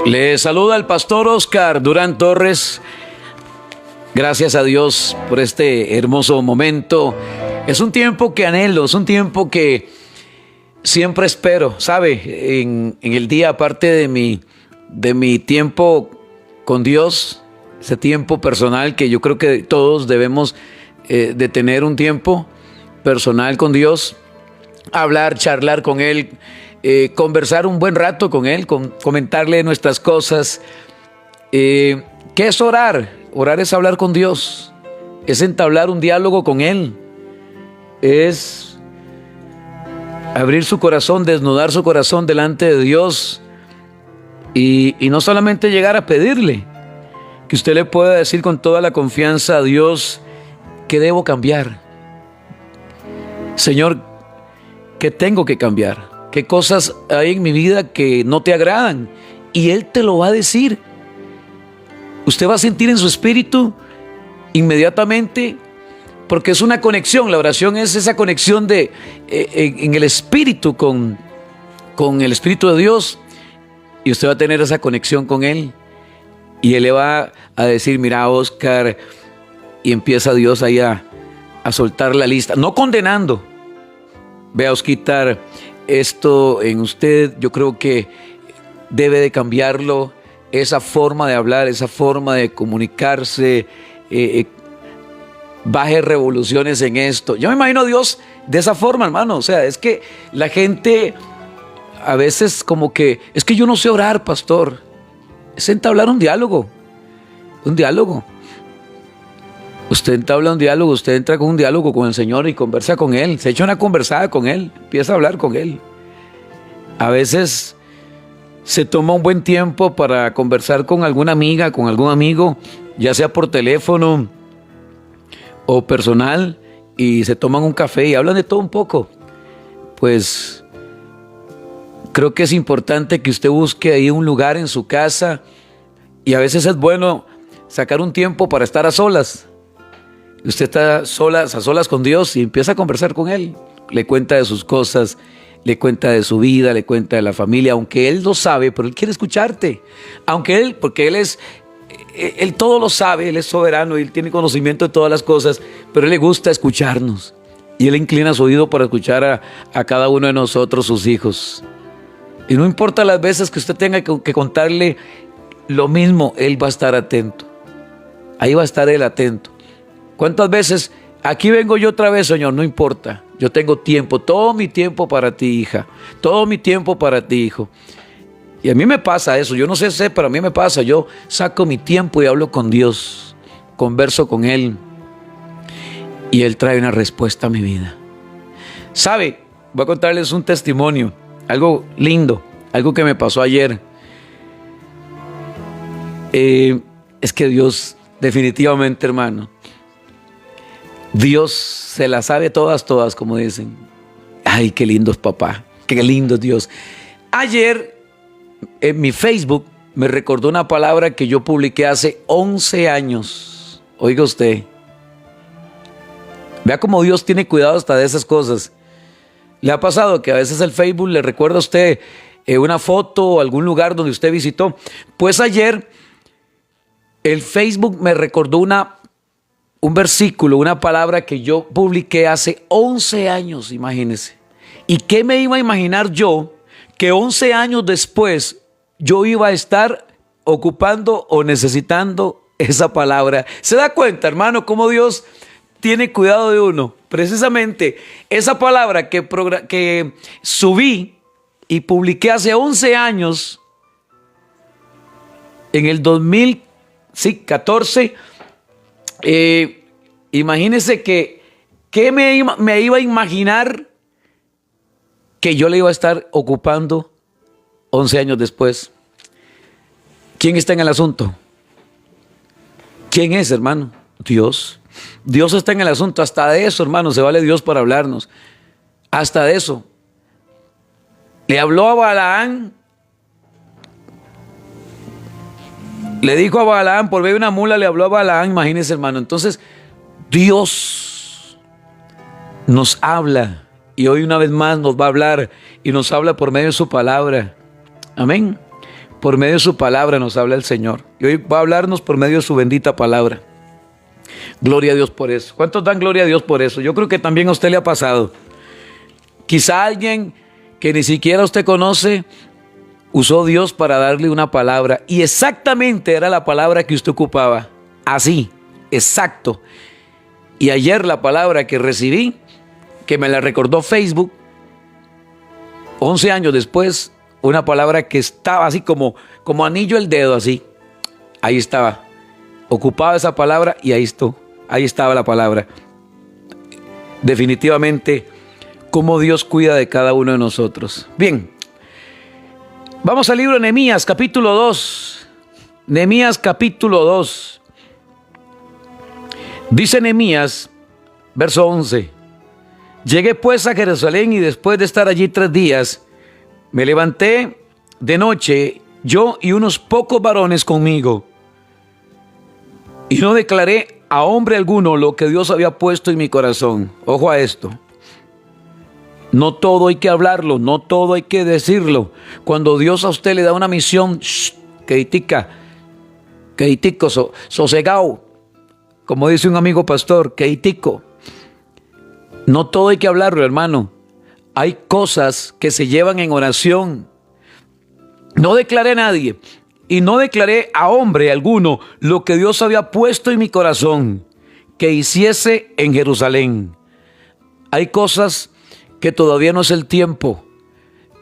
Le saluda el pastor Oscar Durán Torres. Gracias a Dios por este hermoso momento. Es un tiempo que anhelo, es un tiempo que siempre espero, ¿sabe? En el día, aparte de mi tiempo con Dios, ese tiempo personal que yo creo que todos debemos de tener un tiempo personal con Dios, hablar, charlar con Él, conversar un buen rato con Él, comentarle nuestras cosas. ¿Qué es orar? Orar es hablar con Dios, es entablar un diálogo con Él, es abrir su corazón, desnudar su corazón delante de Dios y no solamente llegar a pedirle, que usted le pueda decir con toda la confianza a Dios que debo cambiar. Señor, ¿qué tengo que cambiar? ¿Qué cosas hay en mi vida que no te agradan? Y Él te lo va a decir. Usted va a sentir en su espíritu inmediatamente, porque es una conexión. La oración es esa conexión en el espíritu con el Espíritu de Dios, y usted va a tener esa conexión con Él, y Él le va a decir: mira, Oscar, y empieza Dios ahí a soltar la lista, no condenando. Vea, Osquitar, esto en usted yo creo que debe de cambiarlo, esa forma de hablar, esa forma de comunicarse, baje revoluciones en esto. Yo me imagino a Dios de esa forma, hermano. O sea, es que la gente a veces como que, es que yo no sé orar, pastor. Es entablar un diálogo, un diálogo. Usted entabla un diálogo, usted entra con un diálogo con el Señor y conversa con Él, se echa una conversada con Él, empieza a hablar con Él. A veces se toma un buen tiempo para conversar con alguna amiga, con algún amigo, ya sea por teléfono o personal, y se toman un café y hablan de todo un poco. Pues creo que es importante que usted busque ahí un lugar en su casa, y a veces es bueno sacar un tiempo para estar a solas. Usted está a solas con Dios y empieza a conversar con Él. Le cuenta de sus cosas, le cuenta de su vida, le cuenta de la familia, aunque Él lo sabe, pero Él quiere escucharte. Porque Él todo lo sabe, Él es soberano y Él tiene conocimiento de todas las cosas, pero Él le gusta escucharnos. Y Él inclina su oído para escuchar a cada uno de nosotros, sus hijos. Y no importa las veces que usted tenga que contarle lo mismo, Él va a estar atento. Ahí va a estar Él atento. ¿Cuántas veces? Aquí vengo yo otra vez, Señor, no importa. Yo tengo tiempo, todo mi tiempo para ti, hija. Todo mi tiempo para ti, hijo. Y a mí me pasa eso. Yo no sé, pero a mí me pasa. Yo saco mi tiempo y hablo con Dios. Converso con Él. Y Él trae una respuesta a mi vida. ¿Sabe? Voy a contarles un testimonio. Algo lindo. Algo que me pasó ayer. Es que Dios, definitivamente, hermano, Dios se las sabe todas, como dicen. Ay, qué lindo es papá, qué lindo es Dios. Ayer en mi Facebook me recordó una palabra que yo publiqué hace 11 años. Oiga usted. Vea cómo Dios tiene cuidado hasta de esas cosas. ¿Le ha pasado que a veces el Facebook le recuerda a usted una foto o algún lugar donde usted visitó? Pues ayer el Facebook me recordó un versículo, una palabra que yo publiqué hace 11 años, imagínense. ¿Y qué me iba a imaginar yo que 11 años después yo iba a estar ocupando o necesitando esa palabra? ¿Se da cuenta, hermano, cómo Dios tiene cuidado de uno? Precisamente esa palabra que subí y publiqué hace 11 años, en el 2014, imagínese que me iba a imaginar que yo le iba a estar ocupando 11 años después. ¿Quién está en el asunto? ¿Quién es, hermano? Dios. Dios está en el asunto. Hasta de eso, hermano, se vale Dios para hablarnos. Hasta de eso. Le habló a Balaam. Le dijo a Balaam, por medio de una mula le habló a Balaam, imagínense, hermano. Entonces, Dios nos habla, y hoy una vez más nos va a hablar, y nos habla por medio de su palabra. Amén. Por medio de su palabra nos habla el Señor. Y hoy va a hablarnos por medio de su bendita palabra. Gloria a Dios por eso. ¿Cuántos dan gloria a Dios por eso? Yo creo que también a usted le ha pasado. Quizá alguien que ni siquiera usted conoce usó Dios para darle una palabra. Y exactamente era la palabra que usted ocupaba. Así, exacto. Y ayer la palabra que recibí, que me la recordó Facebook, 11 años después, una palabra que estaba así como anillo al dedo, así. Ahí estaba. Ocupaba esa palabra y ahí estaba la palabra. Definitivamente, cómo Dios cuida de cada uno de nosotros. Bien, vamos al libro de Nehemías, capítulo 2. Nehemías, capítulo 2. Dice Nehemías, verso 11. Llegué pues a Jerusalén y después de estar allí 3 días, me levanté de noche, yo y unos pocos varones conmigo, y no declaré a hombre alguno lo que Dios había puesto en mi corazón. Ojo a esto. No todo hay que hablarlo, no todo hay que decirlo. Cuando Dios a usted le da una misión, queditico, sosegado, como dice un amigo pastor, queditico. No todo hay que hablarlo, hermano. Hay cosas que se llevan en oración. No declaré a nadie y no declaré a hombre alguno lo que Dios había puesto en mi corazón que hiciese en Jerusalén. Hay cosas que todavía no es el tiempo.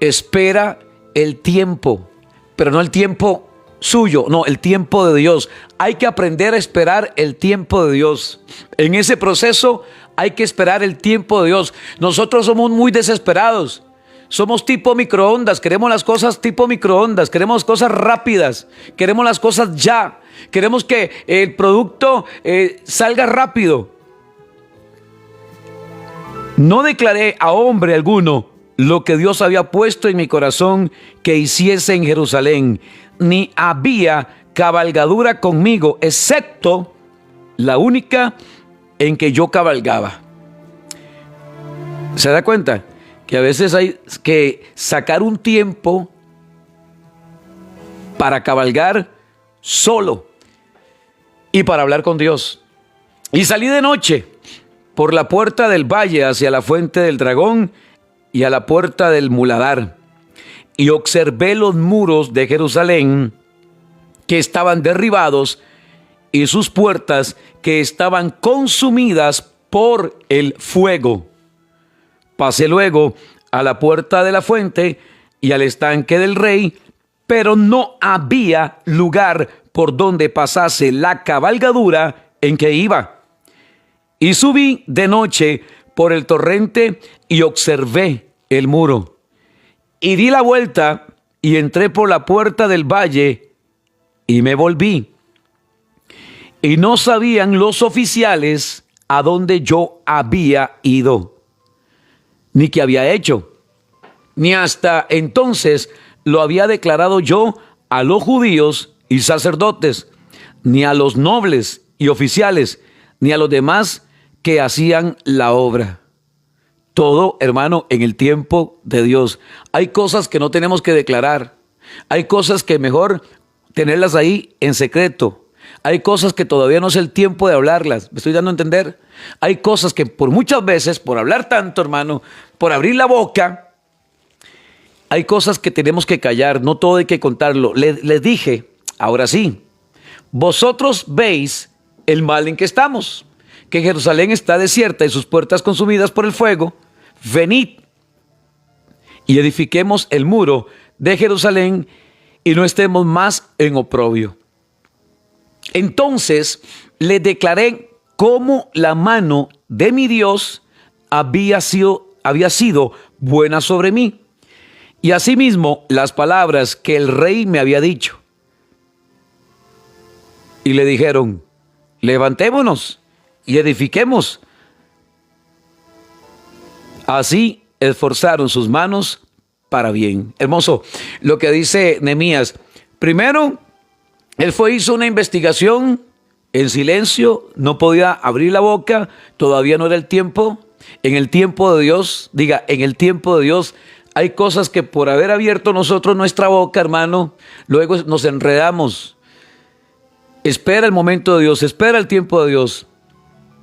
Espera el tiempo, pero no el tiempo suyo, no, el tiempo de Dios. Hay que aprender a esperar el tiempo de Dios. En ese proceso hay que esperar el tiempo de Dios. Nosotros somos muy desesperados. Somos tipo microondas. Queremos las cosas tipo microondas. Queremos cosas rápidas. Queremos las cosas ya. Queremos que el producto salga rápido. No declaré a hombre alguno lo que Dios había puesto en mi corazón que hiciese en Jerusalén, ni había cabalgadura conmigo, excepto la única en que yo cabalgaba. ¿Se da cuenta? Que a veces hay que sacar un tiempo para cabalgar solo y para hablar con Dios. Y salí de noche por la puerta del valle hacia la fuente del dragón y a la puerta del muladar, y observé los muros de Jerusalén que estaban derribados y sus puertas que estaban consumidas por el fuego. Pasé luego a la puerta de la fuente y al estanque del rey, pero no había lugar por donde pasase la cabalgadura en que iba. Y subí de noche por el torrente y observé el muro. Y di la vuelta y entré por la puerta del valle y me volví. Y no sabían los oficiales a dónde yo había ido, ni qué había hecho, ni hasta entonces lo había declarado yo a los judíos y sacerdotes, ni a los nobles y oficiales, ni a los demás que hacían la obra. Todo, hermano, en el tiempo de Dios. Hay cosas que no tenemos que declarar. Hay cosas que mejor tenerlas ahí en secreto. Hay cosas que todavía no es el tiempo de hablarlas. ¿Me estoy dando a entender? Hay cosas que por muchas veces, por hablar tanto, hermano, por abrir la boca, hay cosas que tenemos que callar. No todo hay que contarlo. Les dije, ahora sí, vosotros veis el mal en que estamos, que Jerusalén está desierta y sus puertas consumidas por el fuego. Venid y edifiquemos el muro de Jerusalén y no estemos más en oprobio. Entonces le declaré cómo la mano de mi Dios había sido buena sobre mí, y asimismo las palabras que el rey me había dicho. Y le dijeron: levantémonos y edifiquemos. Así esforzaron sus manos para bien. Hermoso lo que dice Nehemías. Primero, él hizo una investigación en silencio, no podía abrir la boca, todavía no era el tiempo. En el tiempo de Dios, diga, en el tiempo de Dios hay cosas que por haber abierto nosotros nuestra boca, hermano, luego nos enredamos. Espera el momento de Dios, espera el tiempo de Dios.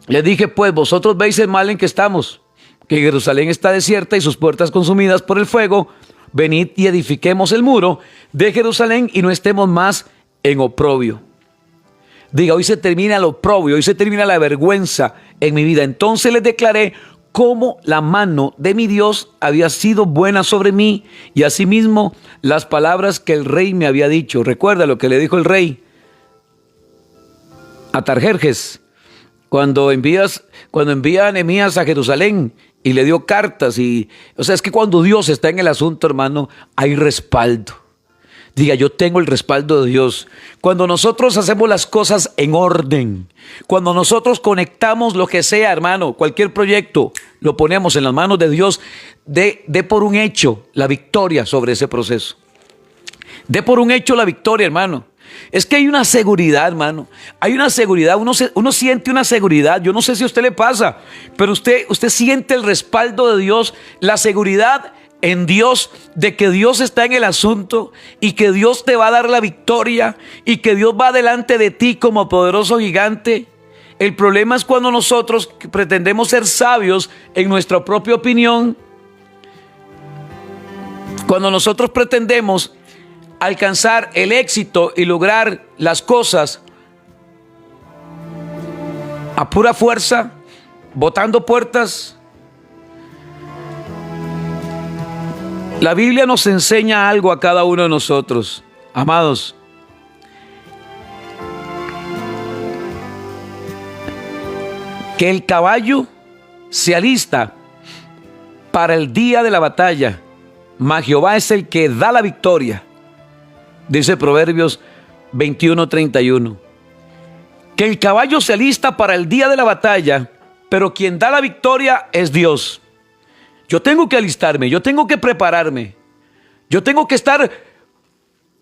Les dije, pues, vosotros veis el mal en que estamos, que Jerusalén está desierta y sus puertas consumidas por el fuego. Venid y edifiquemos el muro de Jerusalén y no estemos más en oprobio. Diga, hoy se termina el oprobio, hoy se termina la vergüenza en mi vida. Entonces les declaré cómo la mano de mi Dios había sido buena sobre mí y asimismo las palabras que el rey me había dicho. Recuerda lo que le dijo el rey a Tarjerjes cuando envía a Nehemías a Jerusalén y le dio cartas. O sea, es que cuando Dios está en el asunto, hermano, hay respaldo. Diga, yo tengo el respaldo de Dios. Cuando nosotros hacemos las cosas en orden, cuando nosotros conectamos lo que sea, hermano, cualquier proyecto, lo ponemos en las manos de Dios, dé por un hecho la victoria sobre ese proceso. Dé por un hecho la victoria, hermano. Es que hay una seguridad, hermano. Hay una seguridad, uno siente una seguridad. Yo no sé si a usted le pasa, pero usted siente el respaldo de Dios, la seguridad en Dios, de que Dios está en el asunto y que Dios te va a dar la victoria y que Dios va delante de ti como poderoso gigante. El problema es cuando nosotros pretendemos ser sabios en nuestra propia opinión, cuando nosotros pretendemos alcanzar el éxito y lograr las cosas a pura fuerza, botando puertas. La Biblia nos enseña algo a cada uno de nosotros, amados. Que el caballo se alista para el día de la batalla, mas Jehová es el que da la victoria. Dice Proverbios 21:31. Que el caballo se alista para el día de la batalla, pero quien da la victoria es Dios. Yo tengo que alistarme, yo tengo que prepararme, yo tengo que estar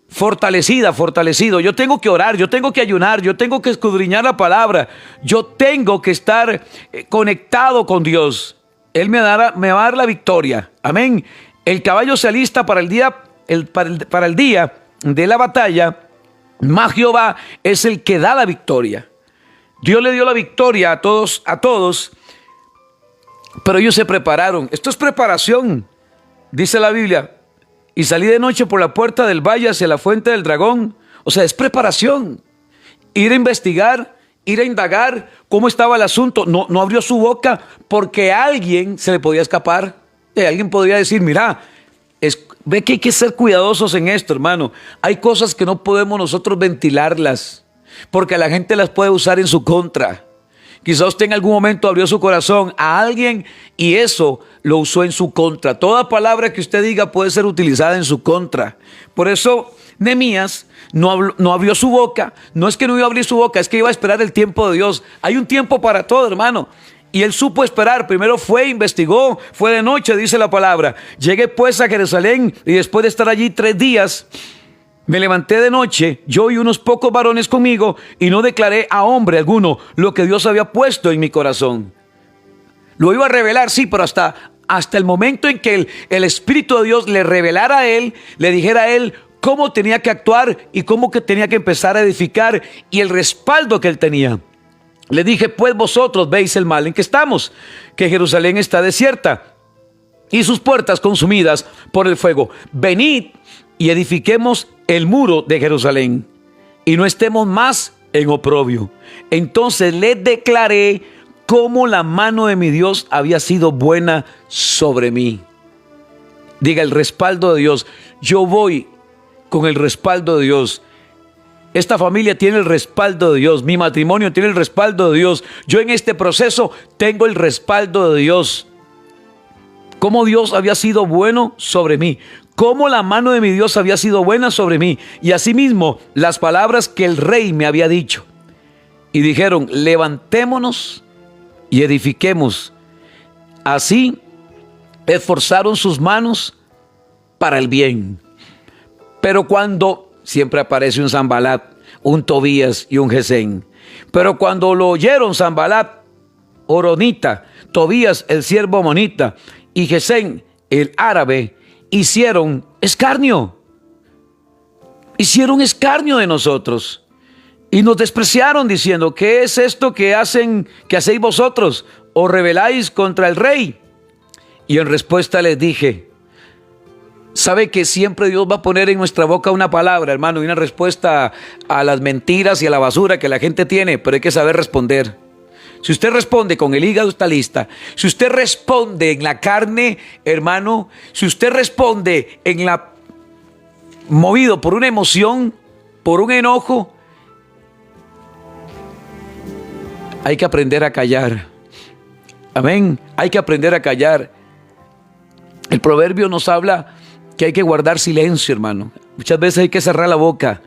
fortalecido, yo tengo que orar, yo tengo que ayunar, yo tengo que escudriñar la palabra, yo tengo que estar conectado con Dios. Él me va a dar la victoria. Amén. El caballo se alista para el día, para el día de la batalla, mas Jehová es el que da la victoria. Dios le dio la victoria a todos, pero ellos se prepararon. Esto es preparación, dice la Biblia. Y salí de noche por la puerta del valle hacia la fuente del dragón. O sea, es preparación. Ir a investigar, ir a indagar cómo estaba el asunto. No abrió su boca porque a alguien se le podía escapar. Alguien podría decir, mira, ve que hay que ser cuidadosos en esto, hermano. Hay cosas que no podemos nosotros ventilarlas porque la gente las puede usar en su contra. Quizá usted en algún momento abrió su corazón a alguien y eso lo usó en su contra. Toda palabra que usted diga puede ser utilizada en su contra. Por eso Nehemías no abrió su boca. No es que no iba a abrir su boca, es que iba a esperar el tiempo de Dios. Hay un tiempo para todo, hermano. Y él supo esperar. Primero fue, investigó, fue de noche, dice la palabra. Llegué pues a Jerusalén y después de estar allí 3 días, me levanté de noche, yo y unos pocos varones conmigo, y no declaré a hombre alguno lo que Dios había puesto en mi corazón. Lo iba a revelar, sí, pero hasta el momento en que el Espíritu de Dios le revelara a él, le dijera a él cómo tenía que actuar y cómo que tenía que empezar a edificar y el respaldo que él tenía. Le dije, pues vosotros veis el mal en que estamos, que Jerusalén está desierta y sus puertas consumidas por el fuego. Venid y edifiquemos el muro de Jerusalén y no estemos más en oprobio. Entonces le declaré cómo la mano de mi Dios había sido buena sobre mí. Diga, el respaldo de Dios. Yo voy con el respaldo de Dios. Esta familia tiene el respaldo de Dios. Mi matrimonio tiene el respaldo de Dios. Yo en este proceso tengo el respaldo de Dios. Cómo Dios había sido bueno sobre mí. Cómo la mano de mi Dios había sido buena sobre mí. Y asimismo las palabras que el rey me había dicho. Y dijeron, levantémonos y edifiquemos. Así esforzaron sus manos para el bien. Pero cuando, siempre aparece un Sanbalat, un Tobías y un Gesén. Pero cuando lo oyeron Sanbalat, Horonita, Tobías el siervo amonita y Gesén el árabe, hicieron escarnio. Hicieron escarnio de nosotros y nos despreciaron diciendo: ¿qué es esto que hacéis vosotros? ¿Os rebeláis contra el rey? Y en respuesta les dije: ¿sabe que siempre Dios va a poner en nuestra boca una palabra, hermano, y una respuesta a las mentiras y a la basura que la gente tiene? Pero hay que saber responder. Si usted responde con el hígado, está lista. Si usted responde en la carne, hermano, si usted responde movido por una emoción, por un enojo, hay que aprender a callar. Amén. Hay que aprender a callar. El proverbio nos habla que hay que guardar silencio, hermano. Muchas veces hay que cerrar la boca.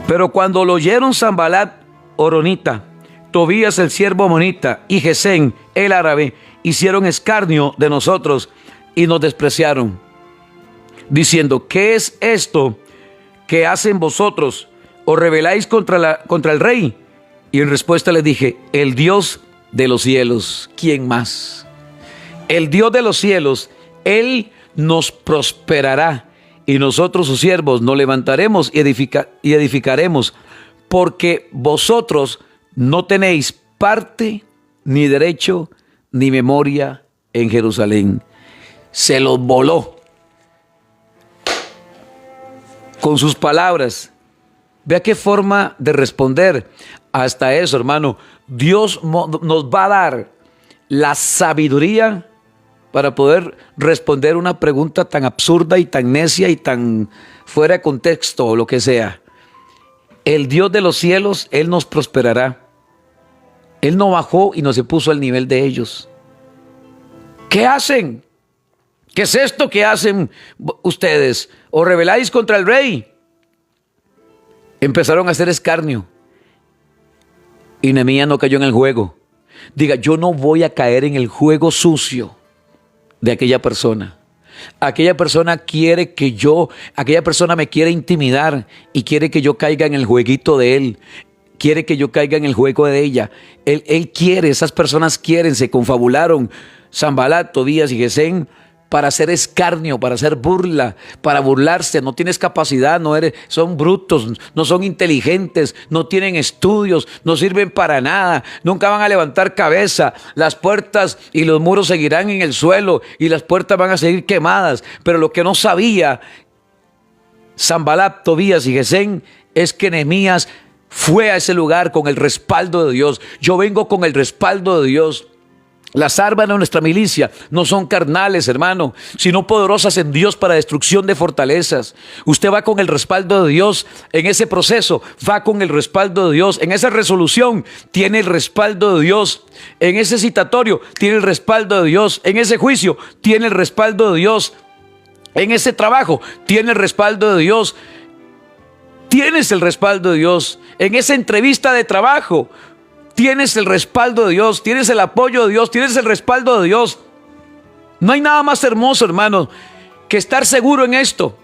Pero cuando lo oyeron Sanbalat horonita, Tobías el siervo amonita y Gesem el árabe, hicieron escarnio de nosotros y nos despreciaron, diciendo: ¿qué es esto que hacen vosotros? ¿Os rebeláis contra el rey? Y en respuesta les dije: el Dios de los cielos. ¿Quién más? El Dios de los cielos, Él nos prosperará, y nosotros sus siervos nos levantaremos y edificaremos, porque vosotros no tenéis parte, ni derecho, ni memoria en Jerusalén. Se los voló con sus palabras. Vea qué forma de responder. Hasta eso, hermano, Dios nos va a dar la sabiduría para poder responder una pregunta tan absurda y tan necia y tan fuera de contexto o lo que sea. El Dios de los cielos, Él nos prosperará. Él no bajó y no se puso al nivel de ellos. ¿Qué hacen? ¿Qué es esto que hacen ustedes? ¿Os rebeláis contra el rey? Empezaron a hacer escarnio. Y Nehemías no cayó en el juego. Diga: yo no voy a caer en el juego sucio de aquella persona. Aquella persona me quiere intimidar y quiere que yo caiga en el jueguito de él. Quiere que yo caiga en el juego de ella. Él quiere, esas personas quieren, se confabularon, Sanbalat, Tobías y Gesem, para hacer escarnio, para hacer burla, para burlarse. No tienes capacidad, son brutos, no son inteligentes, no tienen estudios, no sirven para nada, nunca van a levantar cabeza. Las puertas y los muros seguirán en el suelo y las puertas van a seguir quemadas. Pero lo que no sabía Sanbalat, Tobías y Gesem es que Nehemías fue a ese lugar con el respaldo de Dios. Yo vengo con el respaldo de Dios. Las armas de nuestra milicia no son carnales, hermano, sino poderosas en Dios para destrucción de fortalezas. Usted va con el respaldo de Dios en ese proceso, va con el respaldo de Dios. En esa resolución tiene el respaldo de Dios. En ese citatorio tiene el respaldo de Dios. En ese juicio tiene el respaldo de Dios. En ese trabajo tiene el respaldo de Dios. Tienes el respaldo de Dios. En esa entrevista de trabajo tienes el respaldo de Dios, tienes el apoyo de Dios, tienes el respaldo de Dios. No hay nada más hermoso, hermano, que estar seguro en esto,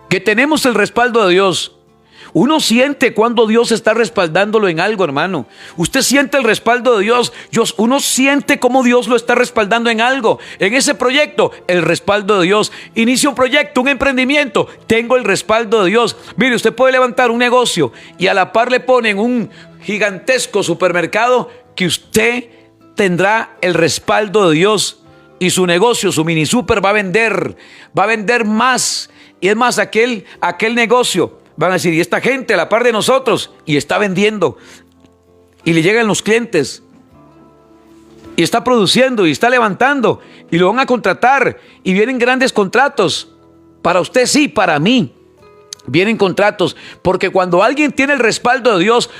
que tenemos el respaldo de Dios. Uno siente cuando Dios está respaldándolo en algo, hermano. Usted siente el respaldo de Dios. Uno siente cómo Dios lo está respaldando en algo. En ese proyecto, el respaldo de Dios. Inicia un proyecto, un emprendimiento. Tengo el respaldo de Dios. Mire, usted puede levantar un negocio y a la par le ponen un gigantesco supermercado que usted tendrá el respaldo de Dios. Y su negocio, su mini super va a vender más. Y es más, aquel negocio, van a decir: y esta gente a la par de nosotros, y está vendiendo, y le llegan los clientes, y está produciendo, y está levantando, y lo van a contratar, y vienen grandes contratos, para usted sí, para mí, vienen contratos, porque cuando alguien tiene el respaldo de Dios,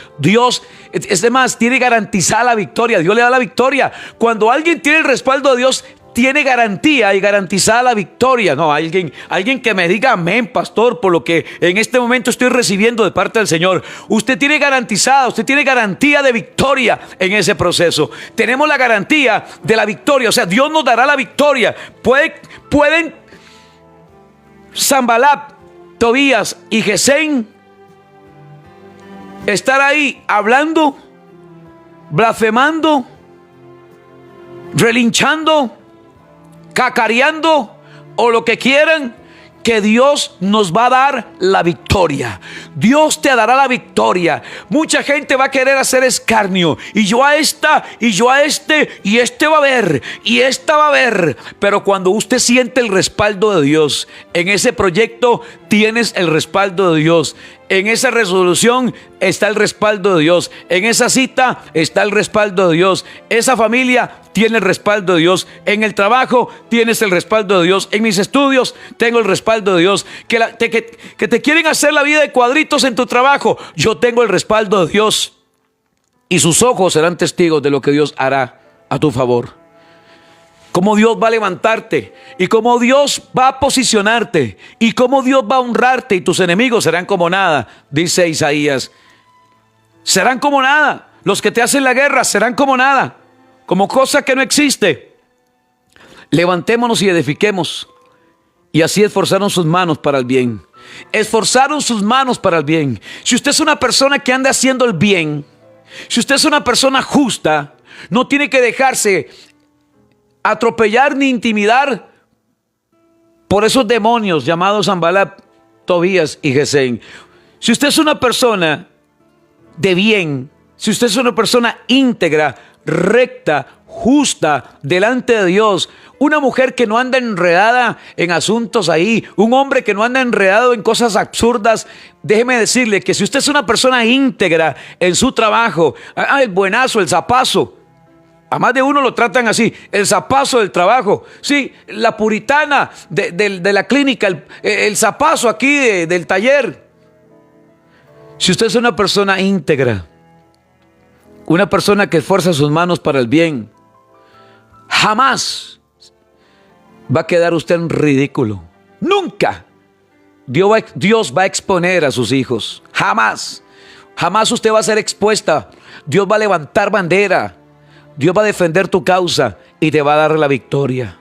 es más, tiene garantizada la victoria, Dios le da la victoria. Cuando alguien tiene el respaldo de Dios, tiene garantía y garantizada la victoria. No, alguien que me diga amén, pastor, por lo que en este momento estoy recibiendo de parte del Señor. Usted tiene garantía de victoria en ese proceso. Tenemos la garantía de la victoria, o sea, Dios nos dará la victoria. Pueden Sanbalat, Tobías y Gesem estar ahí hablando, blasfemando, relinchando, cacareando o lo que quieran, que Dios nos va a dar la victoria. Dios te dará la victoria. Mucha gente va a querer hacer escarnio. Y yo a esta, y yo a este, y este va a ver, y esta va a ver. Pero cuando usted siente el respaldo de Dios, en ese proyecto tienes el respaldo de Dios. En esa resolución está el respaldo de Dios. En esa cita está el respaldo de Dios. Esa familia tiene el respaldo de Dios. En el trabajo tienes el respaldo de Dios. En mis estudios tengo el respaldo de Dios. Que te quieren hacer la vida de cuadritos en tu trabajo. Yo tengo el respaldo de Dios. Y sus ojos serán testigos de lo que Dios hará a tu favor. Cómo Dios va a levantarte y cómo Dios va a posicionarte y cómo Dios va a honrarte, y tus enemigos serán como nada, dice Isaías. Serán como nada. Los que te hacen la guerra serán como nada, como cosa que no existe. Levantémonos y edifiquemos. Y así esforzaron sus manos para el bien. Esforzaron sus manos para el bien. Si usted es una persona que anda haciendo el bien, si usted es una persona justa, no tiene que dejarse atropellar ni intimidar por esos demonios llamados Sanbalat, Tobías y Gesem. Si usted es una persona de bien, si usted es una persona íntegra, recta, justa delante de Dios, una mujer que no anda enredada en asuntos ahí, un hombre que no anda enredado en cosas absurdas, déjeme decirle que si usted es una persona íntegra en su trabajo, el buenazo, el zapazo, a más de uno lo tratan así, el zapazo del trabajo, sí, la puritana de la clínica, el zapazo aquí del taller. Si usted es una persona íntegra, una persona que esfuerza sus manos para el bien, jamás va a quedar usted en ridículo. Nunca. Dios va a exponer a sus hijos. Jamás. Jamás usted va a ser expuesta. Dios va a levantar bandera. Dios va a defender tu causa y te va a dar la victoria.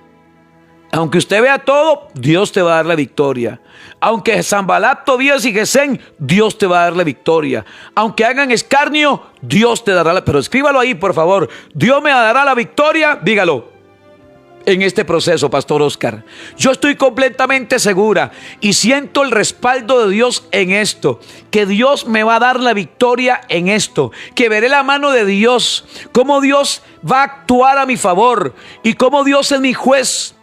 Aunque usted vea todo, Dios te va a dar la victoria. Aunque Sanbalat, Tobías y Gesem, Dios te va a dar la victoria. Aunque hagan escarnio, Dios te dará la... Pero escríbalo ahí, por favor. Dios me dará la victoria, dígalo. En este proceso, Pastor Oscar, yo estoy completamente segura y siento el respaldo de Dios en esto, que Dios me va a dar la victoria en esto, que veré la mano de Dios, cómo Dios va a actuar a mi favor y cómo Dios es mi juez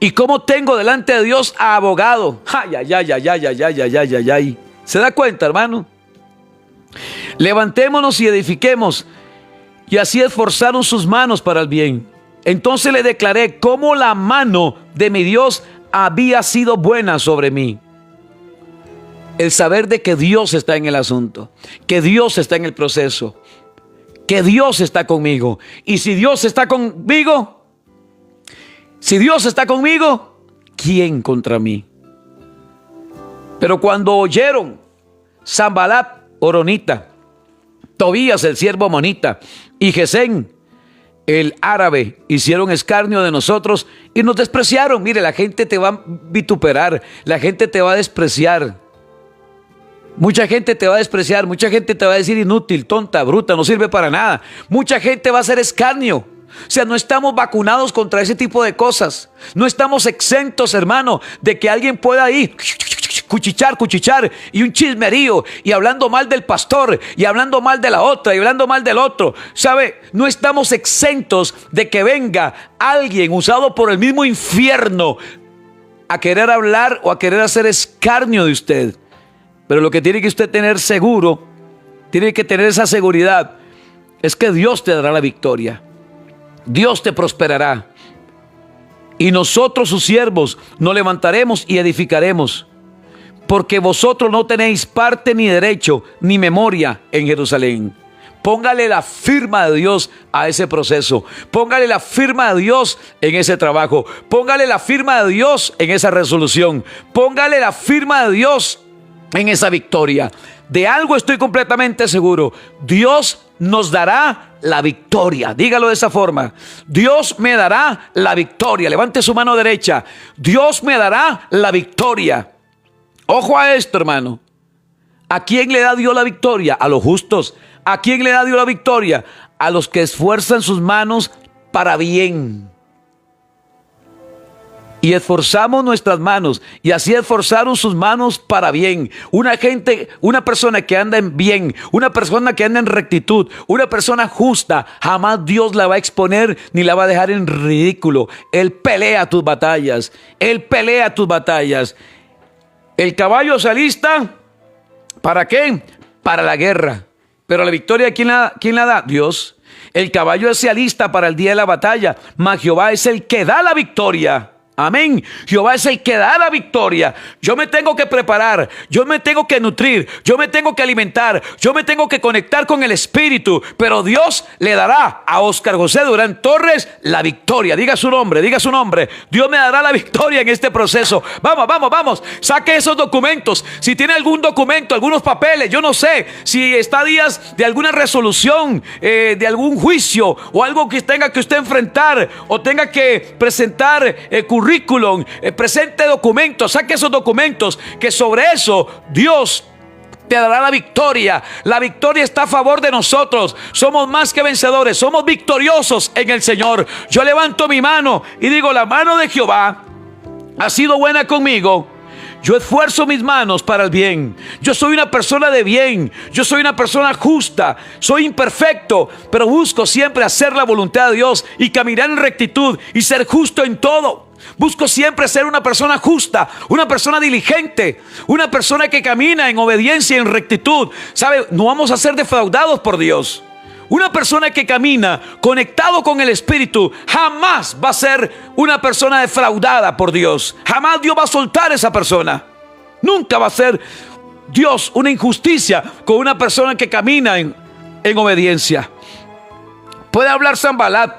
y cómo tengo delante de Dios a abogado. Ay, ay, ay, ay, ay, ay, ay, ay, ay, ay. ¿Se da cuenta, hermano? Levantémonos y edifiquemos, y así esforzaron sus manos para el bien. Entonces le declaré cómo la mano de mi Dios había sido buena sobre mí. El saber de que Dios está en el asunto, que Dios está en el proceso, que Dios está conmigo. Y si Dios está conmigo, ¿quién contra mí? Pero cuando oyeron Sanbalat, horonita, Tobías, el siervo amonita, y Gesem, el árabe, hicieron escarnio de nosotros y nos despreciaron. Mire, la gente te va a vituperar, la gente te va a despreciar. Mucha gente te va a despreciar, mucha gente te va a decir inútil, tonta, bruta, no sirve para nada. Mucha gente va a hacer escarnio. O sea, no estamos vacunados contra ese tipo de cosas. No estamos exentos, hermano, de que alguien pueda ir cuchichar y un chismerío y hablando mal del pastor y hablando mal de la otra y hablando mal del otro. ¿Sabe? No estamos exentos de que venga alguien usado por el mismo infierno a querer hablar o a querer hacer escarnio de usted. Pero lo que tiene que usted tener seguro, tiene que tener esa seguridad, es que Dios te dará la victoria. Dios te prosperará. Y nosotros, sus siervos, nos levantaremos y edificaremos. Porque vosotros no tenéis parte ni derecho ni memoria en Jerusalén. Póngale la firma de Dios a ese proceso. Póngale la firma de Dios en ese trabajo. Póngale la firma de Dios en esa resolución. Póngale la firma de Dios en esa victoria. De algo estoy completamente seguro. Dios nos dará la victoria. Dígalo de esa forma. Dios me dará la victoria. Levante su mano derecha. Dios me dará la victoria. Ojo a esto, hermano. ¿A quién le da Dios la victoria? A los justos. ¿A quién le da Dios la victoria? A los que esfuerzan sus manos para bien. Y esforzamos nuestras manos, y así esforzaron sus manos para bien. Una persona que anda en bien, una persona que anda en rectitud, una persona justa, jamás Dios la va a exponer ni la va a dejar en ridículo. Él pelea tus batallas, Él pelea tus batallas. El caballo se alista, ¿para qué? Para la guerra. Pero la victoria, ¿quién la da? Dios. El caballo se alista para el día de la batalla, mas Jehová es el que da la victoria. Amén. Jehová es el que da la victoria. Yo me tengo que preparar, yo me tengo que nutrir, yo me tengo que alimentar, yo me tengo que conectar con el Espíritu, pero Dios le dará a Óscar José Durán Torres la victoria. Diga su nombre, diga su nombre. Dios me dará la victoria en este proceso. Vamos. Saque esos documentos. Si tiene algún documento, algunos papeles, yo no sé si está a días de alguna resolución, de algún juicio o algo que tenga que usted enfrentar o tenga que presentar currículum, presente documentos, saque esos documentos, que sobre eso Dios te dará la victoria. La victoria está a favor de nosotros. Somos más que vencedores, somos victoriosos en el Señor. Yo levanto mi mano y digo: la mano de Jehová ha sido buena conmigo. Yo esfuerzo mis manos para el bien. Yo soy una persona de bien. Yo soy una persona justa. Soy imperfecto, pero busco siempre hacer la voluntad de Dios y caminar en rectitud y ser justo en todo. Busco siempre ser una persona justa, una persona diligente, una persona que camina en obediencia y en rectitud. ¿Sabe? No vamos a ser defraudados por Dios. Una persona que camina conectado con el Espíritu jamás va a ser una persona defraudada por Dios. Jamás Dios va a soltar a esa persona. Nunca va a ser Dios una injusticia con una persona que camina en obediencia. Puede hablar Sanbalat,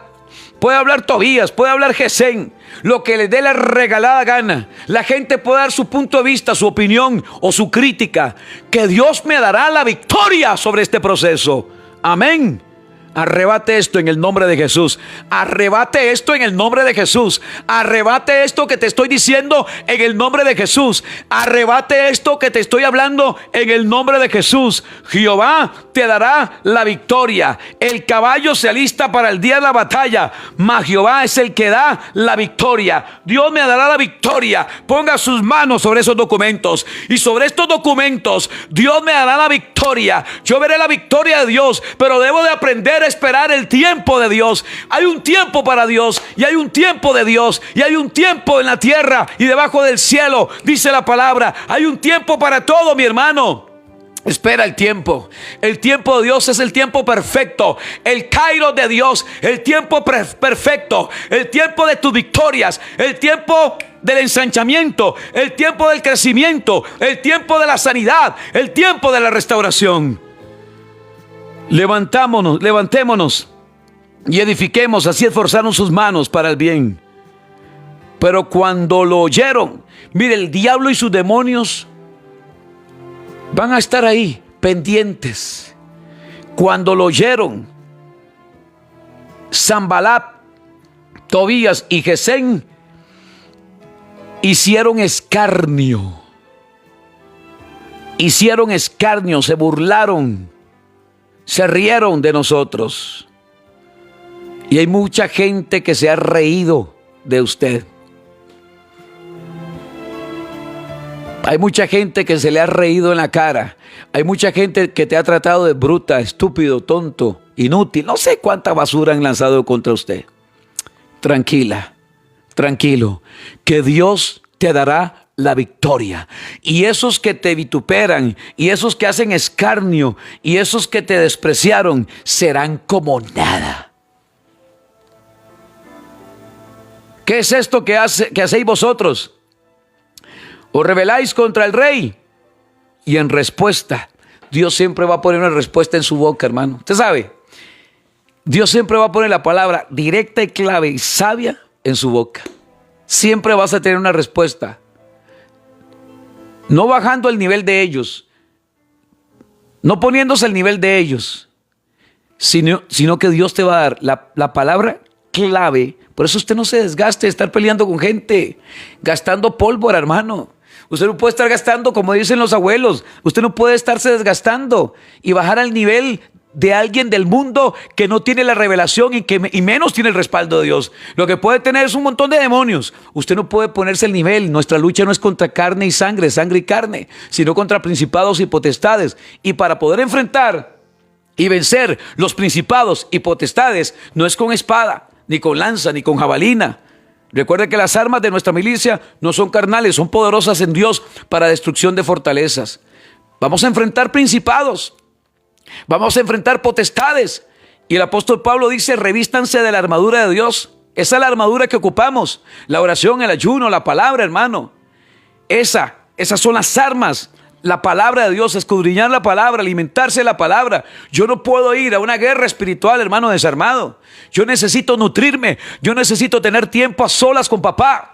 puede hablar Tobías, puede hablar Gesén, lo que le dé la regalada gana. La gente puede dar su punto de vista, su opinión o su crítica. Que Dios me dará la victoria sobre este proceso. Amén. Arrebate esto en el nombre de Jesús. Arrebate esto en el nombre de Jesús. Arrebate esto que te estoy diciendo en el nombre de Jesús. Arrebate esto que te estoy hablando en el nombre de Jesús. Jehová te dará la victoria. El caballo se alista para el día de la batalla, mas Jehová es el que da la victoria. Dios me dará la victoria. Ponga sus manos sobre esos documentos, y sobre estos documentos Dios me dará la victoria. Yo veré la victoria de Dios, pero debo de aprender a esperar el tiempo de Dios. Hay un tiempo para Dios, y hay un tiempo de Dios, y hay un tiempo en la tierra y debajo del cielo, dice la palabra. Hay un tiempo para todo, mi hermano. Espera el tiempo. El tiempo de Dios es el tiempo perfecto. El kairos de Dios, el tiempo perfecto. El tiempo de tus victorias. El tiempo del ensanchamiento. El tiempo del crecimiento. El tiempo de la sanidad. El tiempo de la restauración. Levantémonos y edifiquemos. Así esforzaron sus manos para el bien. Pero cuando lo oyeron, mire, el diablo y sus demonios van a estar ahí, pendientes. Cuando lo oyeron, Sanbalat, Tobías y Gesén hicieron escarnio. Hicieron escarnio, se burlaron, se rieron de nosotros. Y hay mucha gente que se ha reído de usted. Hay mucha gente que se le ha reído en la cara. Hay mucha gente que te ha tratado de bruta, estúpido, tonto, inútil. No sé cuánta basura han lanzado contra usted. Tranquila, tranquilo, que Dios te dará la victoria. Y esos que te vituperan, y esos que hacen escarnio, y esos que te despreciaron, serán como nada. ¿Qué es esto que hacéis vosotros? Os rebeláis contra el rey. Y en respuesta, Dios siempre va a poner una respuesta en su boca, hermano. Usted sabe, Dios siempre va a poner la palabra directa y clave y sabia en su boca. Siempre vas a tener una respuesta. No bajando el nivel de ellos, no poniéndose al nivel de ellos, sino que Dios te va a dar la palabra clave. Por eso usted no se desgaste de estar peleando con gente, gastando pólvora, hermano. Usted no puede estar gastando, como dicen los abuelos, usted no puede estarse desgastando y bajar al nivel de alguien del mundo que no tiene la revelación y menos tiene el respaldo de Dios. Lo que puede tener es un montón de demonios. Usted no puede ponerse al nivel. Nuestra lucha no es contra carne y sangre y carne, sino contra principados y potestades. Y para poder enfrentar y vencer los principados y potestades, no es con espada, ni con lanza, ni con jabalina. Recuerde que las armas de nuestra milicia no son carnales, son poderosas en Dios para destrucción de fortalezas. Vamos a enfrentar principados. Vamos a enfrentar potestades. Y el apóstol Pablo dice, revístanse de la armadura de Dios. Esa es la armadura que ocupamos. La oración, el ayuno, la palabra, hermano. Esas son las armas. La palabra de Dios, escudriñar la palabra, alimentarse de la palabra. Yo no puedo ir a una guerra espiritual, hermano, desarmado. Yo necesito nutrirme. Yo necesito tener tiempo a solas con papá.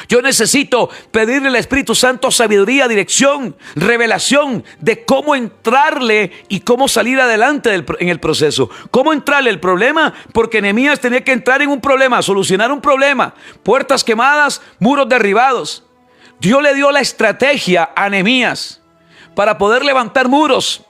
Yo necesito pedirle al Espíritu Santo sabiduría, dirección, revelación de cómo entrarle y cómo salir adelante en el proceso. ¿Cómo entrarle el problema? Porque Nehemías tenía que entrar en un problema, solucionar un problema. Puertas quemadas, muros derribados. Dios le dio la estrategia a Nehemías para poder levantar muros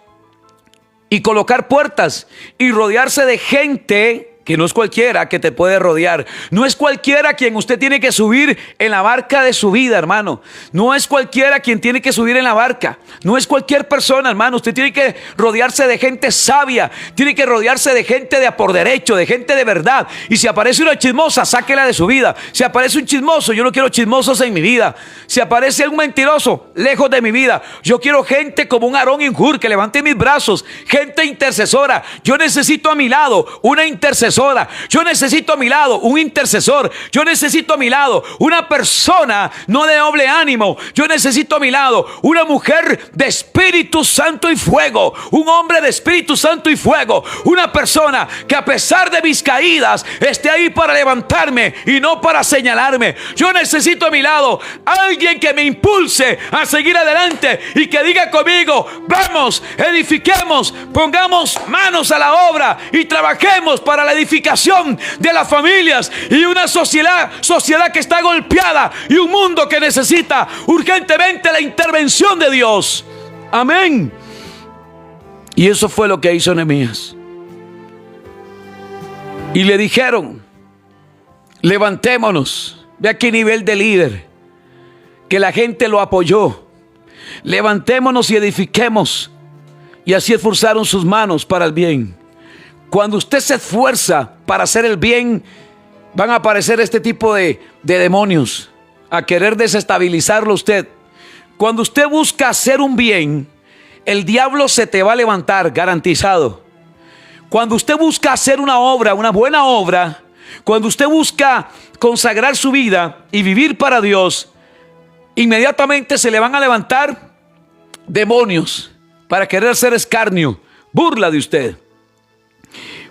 y colocar puertas y rodearse de gente que no es cualquiera que te puede rodear. No es cualquiera quien usted tiene que subir en la barca de su vida, hermano. No es cualquiera quien tiene que subir en la barca. No es cualquier persona, hermano. Usted tiene que rodearse de gente sabia. Tiene que rodearse de gente de a por derecho, de gente de verdad. Y si aparece una chismosa, sáquela de su vida. Si aparece un chismoso, yo no quiero chismosos en mi vida. Si aparece un mentiroso, lejos de mi vida. Yo quiero gente como un Aarón y un Hur que levante mis brazos. Gente intercesora. Yo necesito a mi lado una intercesora. Yo necesito a mi lado un intercesor. Yo necesito a mi lado una persona no de doble ánimo. Yo necesito a mi lado una mujer de Espíritu Santo y fuego. Un hombre de Espíritu Santo y fuego. Una persona que a pesar de mis caídas esté ahí para levantarme y no para señalarme. Yo necesito a mi lado alguien que me impulse a seguir adelante y que diga conmigo: vamos, edifiquemos, pongamos manos a la obra y trabajemos para la edificación de las familias y una sociedad que está golpeada y un mundo que necesita urgentemente la intervención de Dios. Amén. Y eso fue lo que hizo Nehemías. Y le dijeron: levantémonos. Ve a qué nivel de líder, que la gente lo apoyó. Levantémonos y edifiquemos. Y así esforzaron sus manos para el bien. Cuando usted se esfuerza para hacer el bien, van a aparecer este tipo de demonios a querer desestabilizarlo usted. Cuando usted busca hacer un bien, el diablo se te va a levantar, garantizado. Cuando usted busca hacer una obra, una buena obra, cuando usted busca consagrar su vida y vivir para Dios, inmediatamente se le van a levantar demonios para querer hacer escarnio, burla de usted.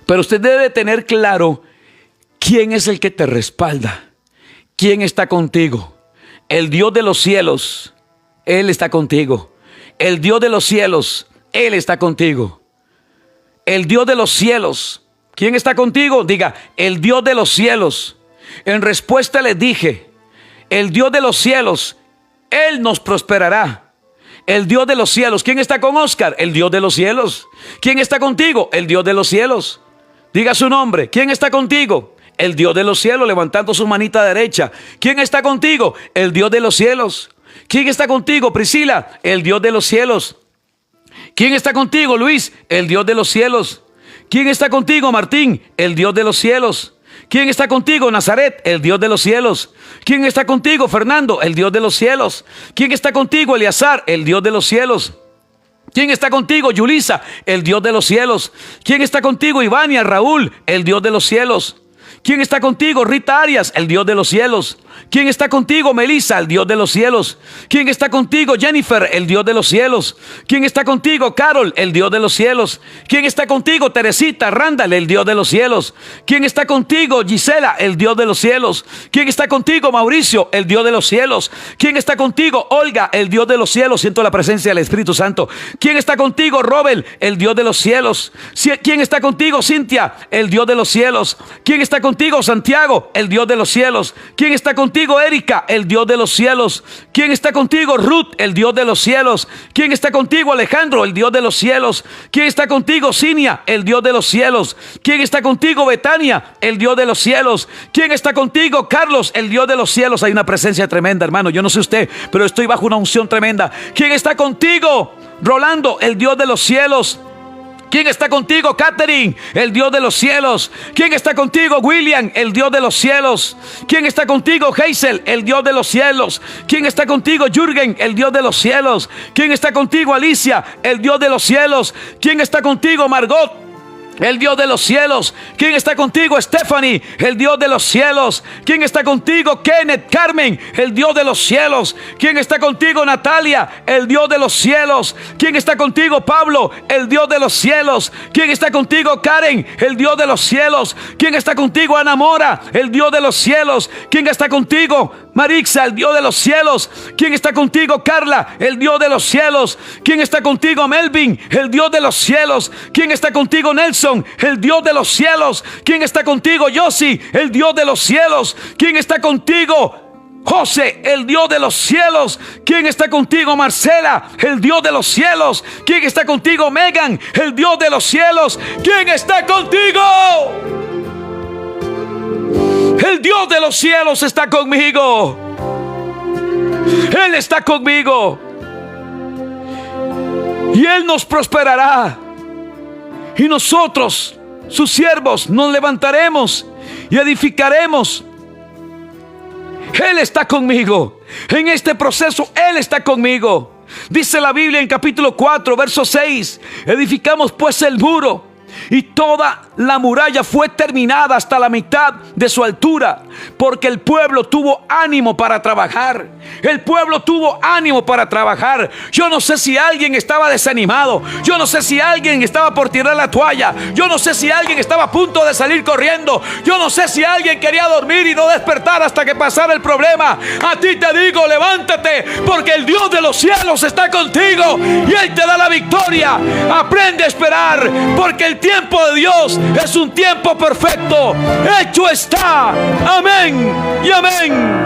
Pero usted debe tener claro quién es el que te respalda, quién está contigo. El Dios de los cielos, Él está contigo. El Dios de los cielos, Él está contigo. El Dios de los cielos, ¿quién está contigo? Diga: el Dios de los cielos. En respuesta les dije: el Dios de los cielos, Él nos prosperará. El Dios de los cielos. ¿Quién está con Oscar? El Dios de los cielos. ¿Quién está contigo? El Dios de los cielos. Diga su nombre. ¿Quién está contigo? El Dios de los cielos, levantando su manita derecha. ¿Quién está contigo? El Dios de los cielos. ¿Quién está contigo, Priscila? El Dios de los cielos. ¿Quién está contigo, Luis? El Dios de los cielos. ¿Quién está contigo, Martín? El Dios de los cielos. ¿Quién está contigo, Nazaret? El Dios de los cielos. ¿Quién está contigo, Fernando? El Dios de los cielos. ¿Quién está contigo, Eleazar? El Dios de los cielos. ¿Quién está contigo, Yulisa? El Dios de los cielos. ¿Quién está contigo, Ivania, Raúl? El Dios de los cielos. ¿Quién está contigo, Rita Arias? El Dios de los cielos. ¿Quién está contigo, Melissa? El Dios de los cielos. ¿Quién está contigo, Jennifer? El Dios de los cielos. ¿Quién está contigo, Carol? El Dios de los cielos. ¿Quién está contigo, Teresita, Randall? El Dios de los cielos. ¿Quién está contigo, Gisela? El Dios de los cielos. ¿Quién está contigo, Mauricio? El Dios de los cielos. ¿Quién está contigo, Olga? El Dios de los cielos. Siento la presencia del Espíritu Santo. ¿Quién está contigo, Robert? El Dios de los cielos. ¿Quién está contigo, Cintia? El Dios de los cielos. ¿Quién está contigo, Santiago? El Dios de los cielos. ¿Quién está contigo, contigo, Erika? El Dios de los cielos. ¿Quién está contigo, Ruth? El Dios de los cielos. ¿Quién está contigo, Alejandro? El Dios de los cielos. ¿Quién está contigo, Cinia? El Dios de los cielos. ¿Quién está contigo, Betania? El Dios de los cielos. ¿Quién está contigo, Carlos? El Dios de los cielos. Hay una presencia tremenda, hermano. Yo no sé usted, pero estoy bajo una unción tremenda. ¿Quién está contigo, Rolando? El Dios de los cielos. ¿Quién está contigo, Catherine? El Dios de los cielos. ¿Quién está contigo, William? El Dios de los cielos. ¿Quién está contigo, Hazel? El Dios de los cielos. ¿Quién está contigo, Jürgen? El Dios de los cielos. ¿Quién está contigo, Alicia? El Dios de los cielos. ¿Quién está contigo, Margot? El Dios de los cielos. ¿Quién está contigo, Stephanie? El Dios de los cielos. ¿Quién está contigo, Kenneth, Carmen? El Dios de los cielos. ¿Quién está contigo, Natalia? El Dios de los cielos. ¿Quién está contigo, Pablo? El Dios de los cielos. ¿Quién está contigo, Karen? El Dios de los cielos. ¿Quién está contigo, Ana Mora? El Dios de los cielos. ¿Quién está contigo, Marixa? El Dios de los cielos. ¿Quién está contigo, Carla? El Dios de los cielos. ¿Quién está contigo, Melvin? El Dios de los cielos. ¿Quién está contigo, Nelson? El Dios de los cielos. ¿Quién está contigo, Yossi? El Dios de los cielos. ¿Quién está contigo, José? El Dios de los cielos. ¿Quién está contigo, Marcela? El Dios de los cielos. ¿Quién está contigo, Megan? El Dios de los cielos. ¿Quién está contigo? El Dios de los cielos está conmigo. Él está conmigo. Y Él nos prosperará. Y nosotros, sus siervos, nos levantaremos y edificaremos. Él está conmigo. En este proceso, Él está conmigo. Dice la Biblia en capítulo 4, verso 6. Edificamos pues el muro, y toda la muralla fue terminada hasta la mitad de su altura, porque el pueblo tuvo ánimo para trabajar. El pueblo tuvo ánimo para trabajar. Yo no sé si alguien estaba desanimado. Yo no sé si alguien estaba por tirar la toalla. Yo no sé si alguien estaba a punto de salir corriendo. Yo no sé si alguien quería dormir y no despertar hasta que pasara el problema. A ti te digo, levántate, porque el Dios de los cielos está contigo y Él te da la victoria. Aprende a esperar, porque el tiempo de Dios es un tiempo perfecto. Hecho está. Amén y amén.